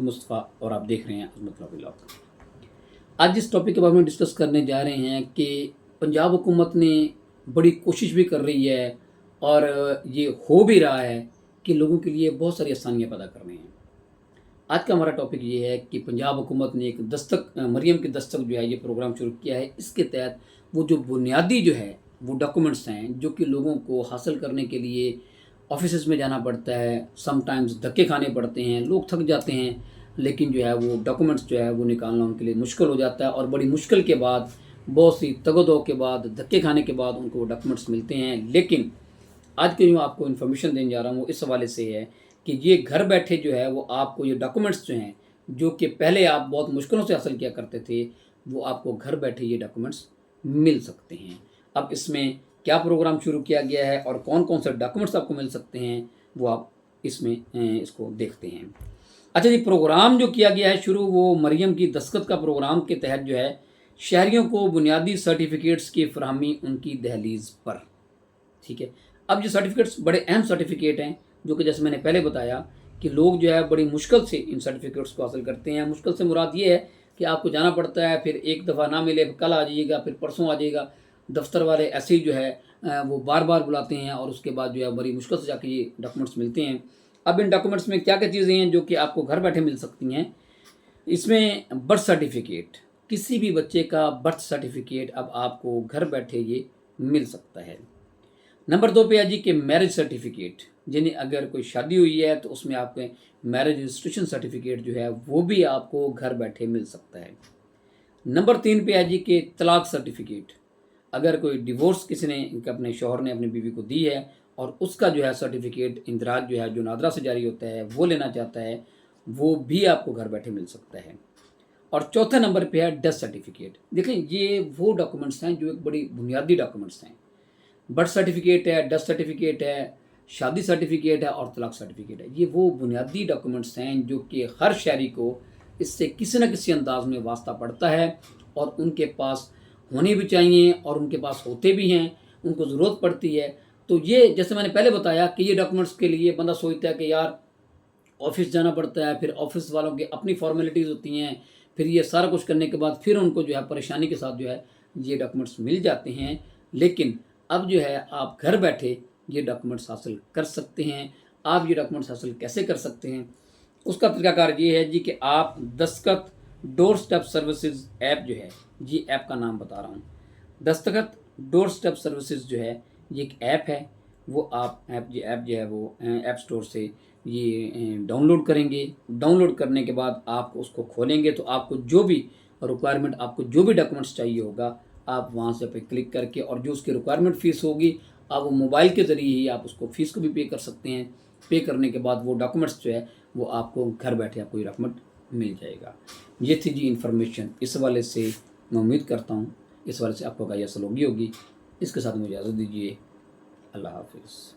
मुस्तफ़ा और आप देख रहे हैं अज़मत व्लॉग। आज जिस टॉपिक के बारे में डिस्कस करने जा रहे हैं कि पंजाब हुकूमत ने बड़ी कोशिश भी कर रही है और ये हो भी रहा है कि लोगों के लिए बहुत सारी आसानियाँ पैदा कर रही हैं। आज का हमारा टॉपिक ये है कि पंजाब हुकूमत ने एक मरियम की दस्तक जो है ये प्रोग्राम शुरू किया है। इसके तहत वो जो बुनियादी जो है वो डॉक्यूमेंट्स हैं जो कि लोगों को हासिल करने के लिए ऑफिस में जाना पड़ता है, समटाइम्स धक्के खाने पड़ते हैं, लोग थक जाते हैं, लेकिन जो है वो डॉक्यूमेंट्स जो है वो निकालना उनके लिए मुश्किल हो जाता है और बड़ी मुश्किल के बाद, बहुत सी तगदो के बाद, धक्के खाने के बाद उनको वो डॉक्यूमेंट्स मिलते हैं। लेकिन आज के जो आपको इन्फॉर्मेशन देने जा रहा हूँ वो इस हवाले से है कि ये घर बैठे जो है वो आपको ये डॉक्यूमेंट्स जो हैं जो कि पहले आप बहुत मुश्किलों से हासिल किया करते थे, वो आपको घर बैठे ये डॉक्यूमेंट्स मिल सकते हैं। अब इसमें क्या प्रोग्राम शुरू किया गया है और कौन कौन से डॉक्यूमेंट्स आपको मिल सकते हैं वो आप इसमें इसको देखते हैं। अच्छा जी, प्रोग्राम जो किया गया है शुरू वो मरियम की दस्तखत का प्रोग्राम के तहत जो है शहरियों को बुनियादी सर्टिफिकेट्स की फरहमी उनकी दहलीज पर। ठीक है, अब ये सर्टिफिकेट्स बड़े अहम सर्टिफिकेट हैं जो कि जैसे मैंने पहले बताया कि लोग जो है बड़ी मुश्किल से इन सर्टिफिकेट्स को हासिल करते हैं। मुश्किल से मुराद ये है कि आपको जाना पड़ता है, फिर एक दफ़ा ना मिले कल आ जाइएगा, फिर परसों आ जाइएगा। दफ्तर वाले ऐसे ही जो है वो बार बार बुलाते हैं और उसके बाद जो है बड़ी मुश्किल से जाके ये डॉक्यूमेंट्स मिलते हैं। अब इन डॉक्यूमेंट्स में क्या क्या चीज़ें हैं जो कि आपको घर बैठे मिल सकती हैं। इसमें बर्थ सर्टिफिकेट, किसी भी बच्चे का बर्थ सर्टिफिकेट अब आपको घर बैठे ये मिल सकता है। नंबर 2 पे है जी कि मैरिज सर्टिफिकेट, जिन्हें अगर कोई शादी हुई है तो उसमें आपके मैरिज रजिस्ट्रेशन सर्टिफिकेट जो है वो भी आपको घर बैठे मिल सकता है। नंबर 3 पे है जी कि तलाक सर्टिफिकेट, अगर कोई डिवोर्स किसी ने अपने शौहर ने अपनी बीवी को दी है और उसका जो है सर्टिफिकेट इंदराज जो है जो नादरा से जारी होता है वो लेना चाहता है, वो भी आपको घर बैठे मिल सकता है। और चौथे नंबर पे है डेथ सर्टिफिकेट। देखें, ये वो डॉक्यूमेंट्स हैं जो एक बड़ी बुनियादी डॉक्यूमेंट्स हैं। बर्थ सर्टिफिकेट है, डेथ सर्टिफिकेट है, शादी सर्टिफिकेट है और तलाक सर्टिफिकेट है। ये वो बुनियादी डॉक्यूमेंट्स हैं जो कि हर शहरी को इससे किसी न किसी अंदाज में वास्ता पड़ता है और उनके पास होने भी चाहिए और उनके पास होते भी हैं, उनको ज़रूरत पड़ती है। तो ये जैसे मैंने पहले बताया कि ये डॉक्यूमेंट्स के लिए बंदा सोचता है कि यार ऑफिस जाना पड़ता है, फिर ऑफिस वालों की अपनी फॉर्मेलिटीज़ होती हैं, फिर ये सारा कुछ करने के बाद फिर उनको जो है परेशानी के साथ जो है ये डॉक्यूमेंट्स मिल जाते हैं। लेकिन अब जो है आप घर बैठे ये डॉक्यूमेंट्स हासिल कर सकते हैं। आप ये डॉक्यूमेंट्स हासिल कैसे कर सकते हैं, उसका तरीकाकार ये है जी कि आप दस्तखत डोर स्टेप सर्विसेज ऐप जो है, ये ऐप का नाम बता रहा हूँ, दस्तखत डोर स्टेप सर्विसेज जो है ये एक ऐप है। वो आप ऐप जो है वो ऐप स्टोर से ये डाउनलोड करेंगे। डाउनलोड करने के बाद आप उसको खोलेंगे तो आपको जो भी रिक्वायरमेंट, आपको जो भी डॉक्यूमेंट्स चाहिए होगा, आप वहाँ से पे क्लिक करके और जो उसकी रिक्वायरमेंट फ़ीस होगी आप वो मोबाइल के ज़रिए ही आप उसको फ़ीस को भी पे कर सकते हैं। पे करने के बाद वो डॉक्यूमेंट्स जो है वो आपको घर बैठे आपको ये डॉक्यूमेंट मिल जाएगा। ये थी जी इन्फॉर्मेशन। इस वाले से मैं उम्मीद करता हूँ इस वाले से आपको गाय असल होगी। इसके साथ मुझे इजाज़त दीजिए। अल्लाह हाफिज़।